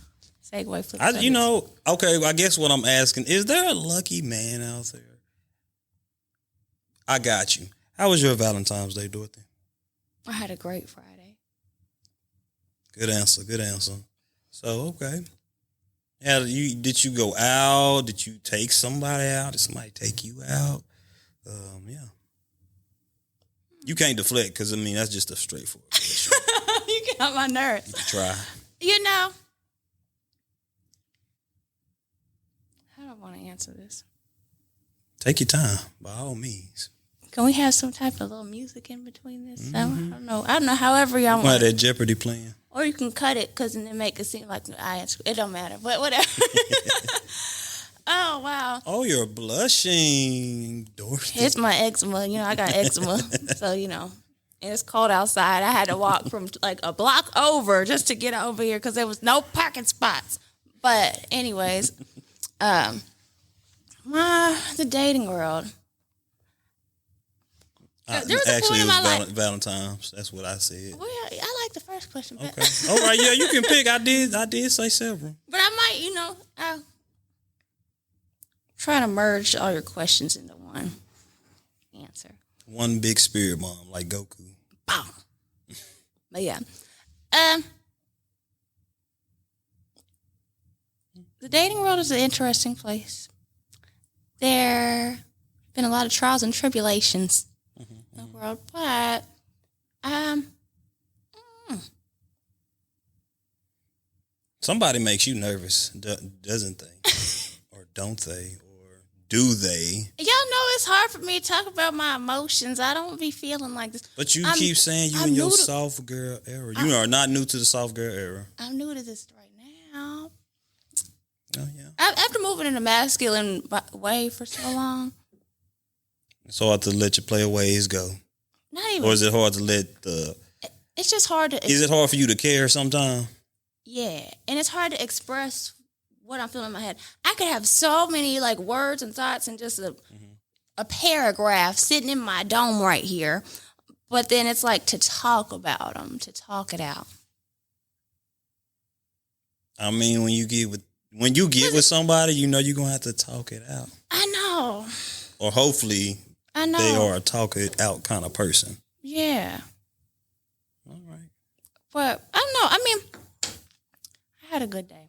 segue. Okay, I guess what I'm asking, is there a lucky man out there? I got you. How was your Valentine's Day, Dorothy? I had a great Friday. Good answer. So, okay. Yeah, did you go out? Did you take somebody out? Did somebody take you out? Yeah. You can't deflect because, I mean, that's just a straightforward question. You get on my nerves. You can try. How do I want to answer this? Take your time, by all means. Can we have some type of little music in between this? Mm-hmm. I don't know. However y'all want. That Jeopardy playing. Or you can cut it because then make it seem like I answer. It don't matter, but whatever. Oh, wow. Oh, you're blushing, Dorothy. It's my eczema. I got eczema. So, and it's cold outside. I had to walk from like a block over just to get over here because there was no parking spots. But anyways, the dating world. There was a point in my life. Valentine's. That's what I said. Well, I like the first question. But Okay. All right. Yeah, you can pick. I did say several. But I might, I'll try to merge all your questions into one answer. One big spirit bomb, like Goku. Boom. But yeah. The dating world is an interesting place. There have been a lot of trials and tribulations in the world, but somebody makes you nervous, doesn't they? Or don't they? Or do they? Y'all know it's hard for me to talk about my emotions. I don't be feeling like this. But you keep saying you in your soft girl era. You are not new to the soft girl era. I'm new to this right now. Oh, yeah. After moving in a masculine way for so long. It's hard to let your player ways go. Not even. Or is it hard to let the... It's just hard to... Is it hard for you to care sometimes? Yeah. And it's hard to express what I'm feeling in my head. I could have so many like words and thoughts and just a paragraph sitting in my dome right here. But then it's like to talk about them, to talk it out. I mean, when you get with somebody, you're going to have to talk it out. I know. Or hopefully they are a talk it out kind of person. Yeah. All right. But I don't know. I mean, I had a good day.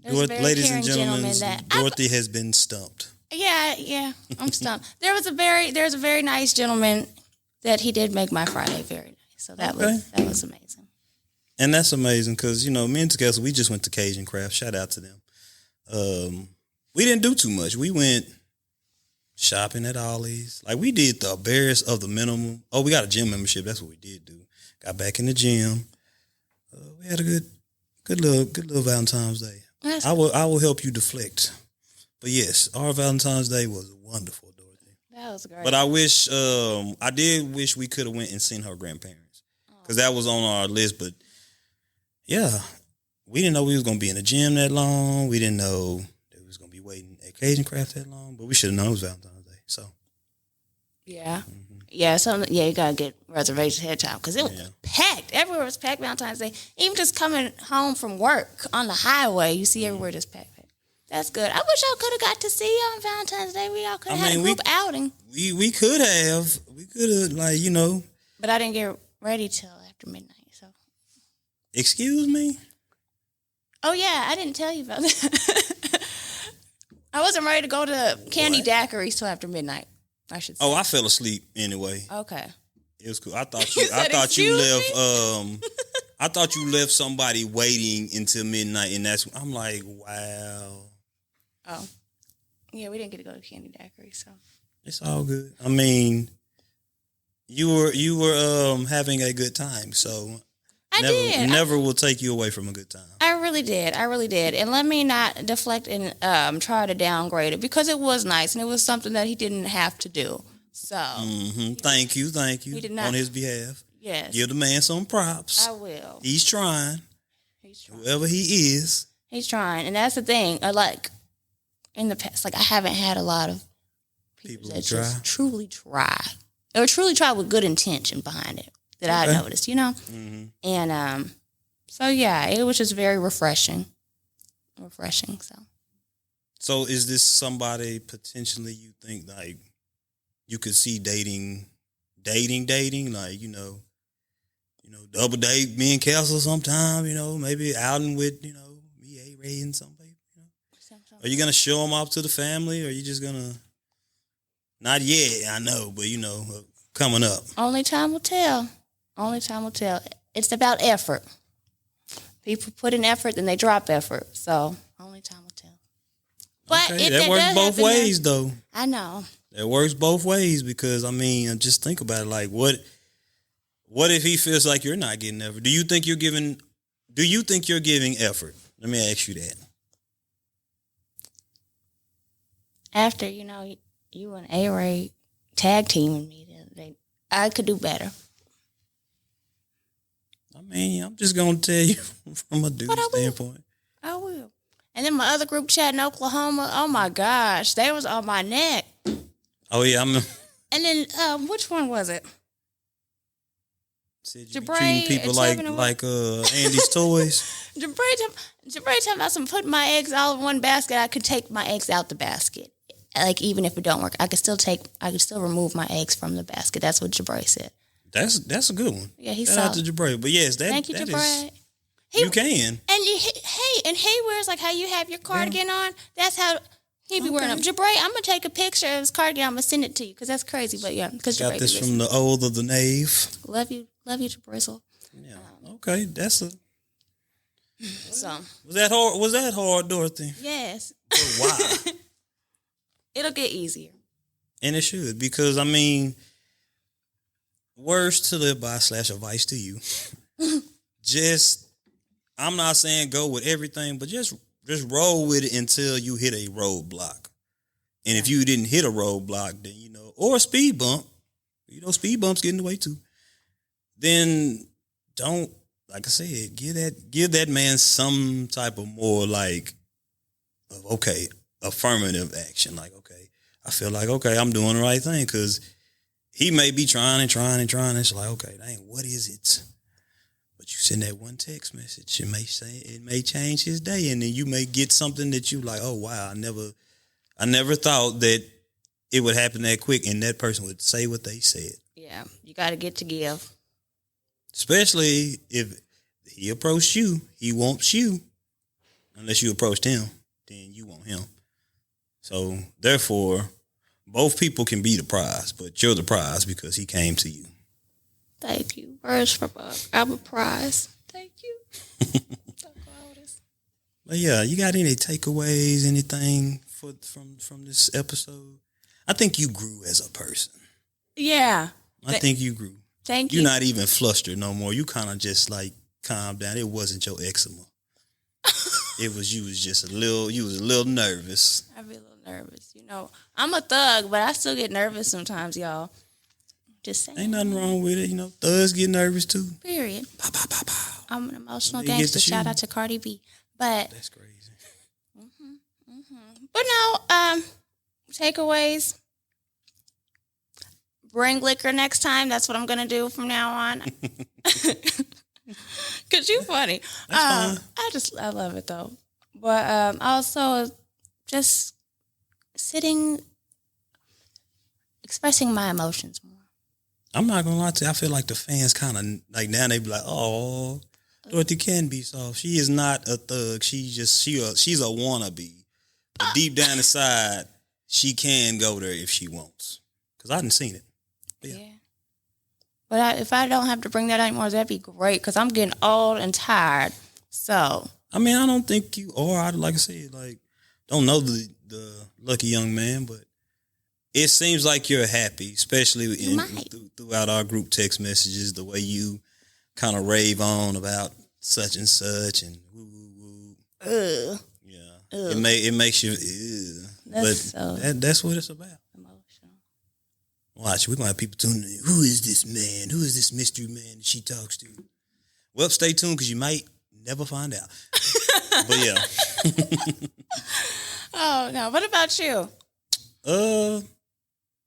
Ladies and gentlemen, Dorothy has been stumped. Yeah, I'm stumped. There's a very nice gentleman that he did make my Friday very nice. So that was amazing. And that's amazing because, me and Tecesa, we just went to Cajun Craft. Shout out to them. We didn't do too much. We went shopping at Ollie's. Like, we did the barest of the minimum. Oh, we got a gym membership. That's what we did do. Got back in the gym. We had a good little Valentine's Day. I will help you deflect. But yes, our Valentine's Day was wonderful, Dorothy. That was great. But I did wish we could have went and seen her grandparents because that was on our list. But yeah, we didn't know we was gonna be in the gym that long. We didn't know that we was gonna be waiting at Cajun Craft that long. But we should have known it was Valentine's Day. So yeah. Yeah, you gotta get reservations ahead of time because it was packed. Everywhere was packed Valentine's Day. Even just coming home from work on the highway, you see everywhere just packed. That's good. I wish I could have got to see you on Valentine's Day. We all could have had a group outing. We could have. We could have, But I didn't get ready till after midnight. So. Excuse me? Oh yeah, I didn't tell you about that. I wasn't ready to go to candy daiquiris till after midnight. I should say. Oh, I fell asleep anyway. Okay. It was cool. I thought you left. I thought you left somebody waiting until midnight, and I'm like, wow. Oh, yeah. We didn't get to go to candy daiquiri, so it's all good. I mean, you were having a good time, so never will take you away from a good time. I really did, and let me not deflect and try to downgrade it because it was nice and it was something that he didn't have to do. So thank you he did not, on his behalf. Yes, give the man some props. I will. He's trying. Whoever he is, he's trying, and that's the thing. Like in the past, like I haven't had a lot of people that just truly try, or truly try with good intention behind it. That I noticed, and so yeah, it was just very refreshing. So is this somebody potentially you think like you could see dating, like double date me and Kelsey sometime, maybe outing with me, A-Ray and some people, Are you gonna show them off to the family, or are you just gonna? Not yet, I know, but coming up. Only time will tell. It's about effort. People put in effort, then they drop effort. So only time will tell. But okay, that works both ways, though. I know. That works both ways because just think about it. Like, what What if he feels like you're not getting effort? Do you think you're giving effort? Let me ask you that. After, you and A-Ray tag teaming me the other day, I could do better. I mean, I'm just going to tell you from a dude standpoint. I will. And then my other group chat in Oklahoma, oh my gosh, they was on my neck. Oh, yeah. And then, which one was it? Said you be treating people like Andy's toys. Jabray talking about some putting my eggs all in one basket. I could take my eggs out the basket. Like, even if it don't work, I could still remove my eggs from the basket. That's what Jabray said. That's a good one. Yeah, he Shout saw. out to Jabray. But yes, Thank you, Jabray. You can. And he wears like how you have your cardigan on. That's how he be wearing them. Jabray, I'm gonna take a picture of his cardigan. I'm gonna send it to you because that's crazy. But yeah, because got this from the old of the knave. Love you, Jabray. Yeah. Okay, that's a. So was that hard? Was that hard, Dorothy? Yes. But why? It'll get easier. And it should, because I mean, words to live by / advice to you. I'm not saying go with everything, but just roll with it until you hit a roadblock. And if you didn't hit a roadblock, then or a speed bump, speed bumps get in the way too. Then don't, like I said, give that man some type of more affirmative action. Like, okay, I feel like, okay, I'm doing the right thing, because he may be trying and trying and trying. It's like, okay, dang, what is it? But you send that one text message, it may change his day, and then you may get something that you like, oh wow, I never thought that it would happen that quick, and that person would say what they said. Yeah, you got to get to give. Especially if he approached you, he wants you. Unless you approached him, then you want him. So, therefore, both people can be the prize, but you're the prize because he came to you. Thank you. Words from I'm a prize. Thank you. But yeah, you got any takeaways, anything from this episode? I think you grew as a person. Yeah. I think you grew. Thank you. You're not even flustered no more. You kind of just calmed down. It wasn't your eczema. You was just a little nervous. I be a little nervous. I'm a thug, but I still get nervous sometimes, y'all. Just saying. Ain't nothing wrong with it. Thugs get nervous too. Period. Pow, pow, pow, pow. I'm an emotional gangster. Shout out to Cardi B. But that's crazy. But no, takeaways. Bring liquor next time. That's what I'm gonna do from now on. Cause you funny. That's fine. I love it though. But also just expressing my emotions more. I'm not gonna lie to you. I feel like the fans kind of now they be like, oh, Dorothy can be soft. She is not a thug. She's a wannabe. But deep down inside, she can go there if she wants. Cause I didn't seen it. Yeah. But if I don't have to bring that anymore, that'd be great. Cause I'm getting old and tired. So I mean, I don't think you are. Like I said, don't know the lucky young man, but it seems like you're happy, especially throughout our group text messages. The way you kind of rave on about such and such and woo woo woo. Yeah, it makes you. That's what it's about. Emotional. Watch, we're gonna have people tuning in. Who is this man? Who is this mystery man that she talks to? Well, stay tuned because you might never find out. But yeah. Oh no! What about you?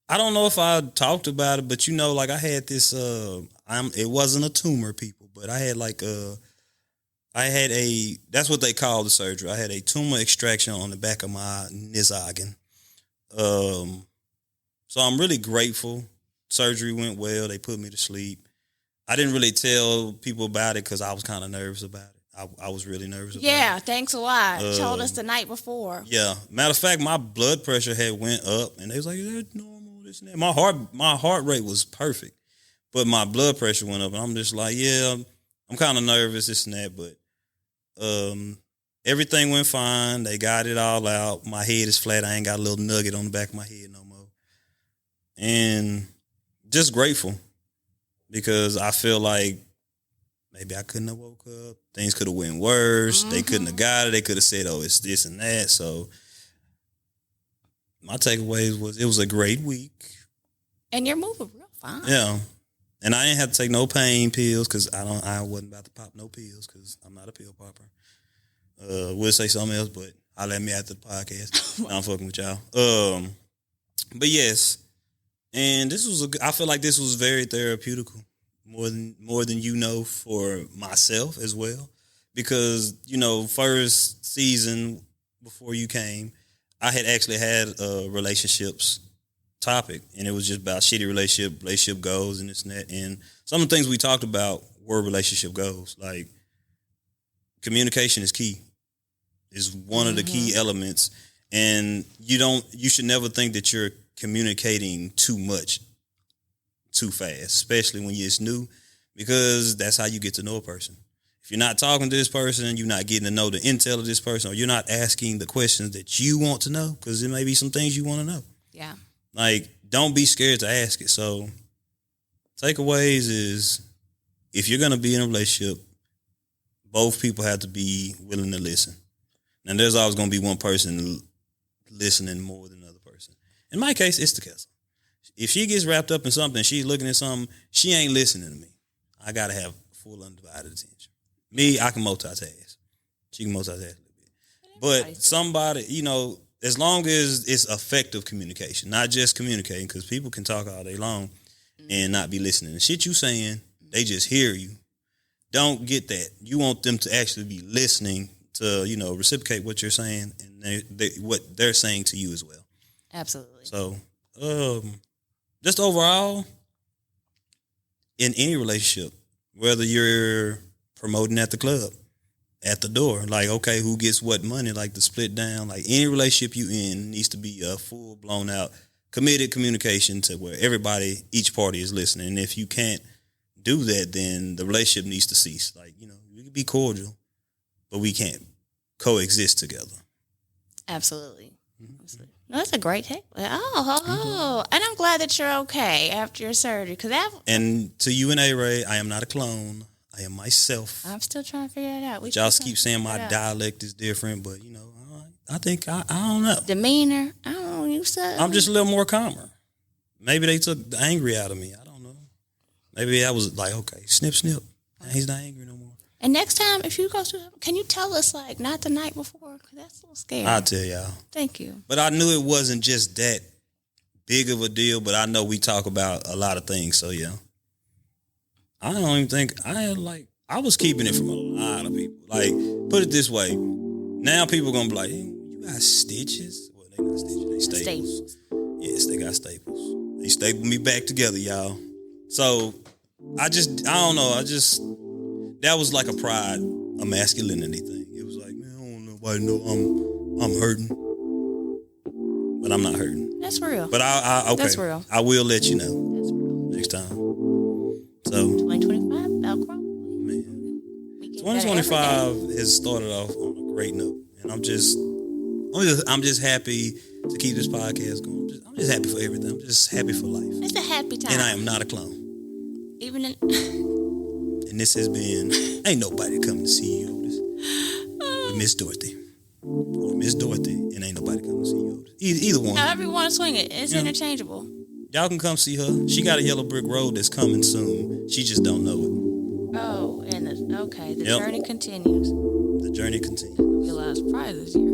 I don't know if I talked about it, but I had this. It wasn't a tumor, people, but I had that's what they call the surgery. I had a tumor extraction on the back of my noggin. So I'm really grateful. Surgery went well. They put me to sleep. I didn't really tell people about it because I was kind of nervous about it. I was really nervous about it. Yeah, thanks a lot. Told us the night before. Yeah. Matter of fact, my blood pressure had went up, and they was like, is that normal, this and that? My heart rate was perfect, but my blood pressure went up, and I'm just like, yeah, I'm kind of nervous, this and that, but everything went fine. They got it all out. My head is flat. I ain't got a little nugget on the back of my head no more. And just grateful. because I feel like maybe I couldn't have woke up. Things could have went worse. They couldn't have got it. They could have said, "Oh, it's this and that." So my takeaways was it was a great week. And you're moving real fine. Yeah. And I didn't have to take no pain pills because I wasn't about to pop no pills because I'm not a pill popper. We'll say something else, but I'll let me after the podcast. I'm fucking with y'all. But yes, and I feel like this was very therapeutical, more than for myself as well, because first season before you came, I had actually had relationships topic, and it was just about shitty relationship goals and this and that, and some of the things we talked about were relationship goals. Like communication is key, is one of the key elements, and you should never think that you're communicating too much too fast, especially when it's new, because that's how you get to know a person. If you're not talking to this person, you're not getting to know the intel of this person, or you're not asking the questions that you want to know, because there may be some things you want to know. Yeah. Like, don't be scared to ask it. So, takeaways is, if you're going to be in a relationship, both people have to be willing to listen. And there's always going to be one person listening more than another person. In my case, it's the cousin. If she gets wrapped up in something, she's looking at something, she ain't listening to me. I got to have full undivided attention. Me, I can multitask. She can multitask a little bit. But somebody, as long as it's effective communication, not just communicating, because people can talk all day long and not be listening. The shit you saying, they just hear you. Don't get that. You want them to actually be listening to, reciprocate what you're saying and what they're saying to you as well. Absolutely. So, just overall, in any relationship, whether you're promoting at the club, at the door, like, okay, who gets what money, like the split down, like any relationship you in needs to be a full blown out committed communication to where each party is listening. And if you can't do that, then the relationship needs to cease. Like, we can be cordial, but we can't coexist together. Absolutely. Absolutely. No, that's a great take. And I'm glad that you're okay after your surgery. And to you and A-Ray, I am not a clone. I am myself. I'm still trying to figure it out. Y'all keep saying my dialect is different, but I think I don't know. Demeanor, I don't know. You said I'm just a little more calmer. Maybe they took the angry out of me. I don't know. Maybe I was like, okay, snip, snip. He's not angry no more. And next time, if you go to, can you tell us, like, not the night before? Because that's a little scary. I'll tell y'all. Thank you. But I knew it wasn't just that big of a deal, but I know we talk about a lot of things, so yeah. I don't even think I was keeping it from a lot of people. Like, put it this way. Now people going to be like, hey, you got stitches? Well, they got stitches. They staples. Yes, they got staples. They stapled me back together, y'all. So, I don't know. That was like a pride, a masculinity thing. It was like, man, I don't know nobody know I'm hurting. But I'm not hurting. That's real. But okay. That's real. I will let you know. That's real. Next time. So 2025, Velcro. Man, 2025 has started off on a great note, and I'm just happy to keep this podcast going. I'm just happy for everything. I'm just happy for life. It's a happy time, and I am not a clone. Even in. And this has been ain't nobody coming to see you, Otis. With Miss Dorothy. Or Miss Dorothy, and ain't nobody coming to see you, Otis. Either one. However you want to swing it, it's interchangeable. Y'all can come see her. She got a yellow brick road that's coming soon. She just don't know it. Oh, and the journey continues. The journey continues. We realized prior this year.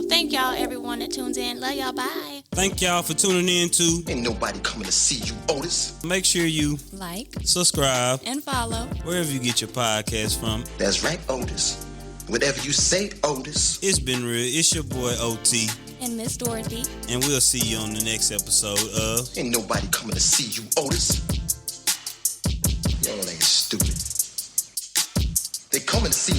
Thank y'all, everyone that tunes in. Love y'all. Bye. Thank y'all for tuning in to Ain't nobody coming to see you, Otis. Make sure you like, subscribe, and follow wherever you get your podcast from. That's right, Otis. Whatever you say, Otis. It's been real. It's your boy OT. And Miss Dorothy. And we'll see you on the next episode of Ain't nobody coming to see you, Otis. Y'all ain't stupid. They coming to see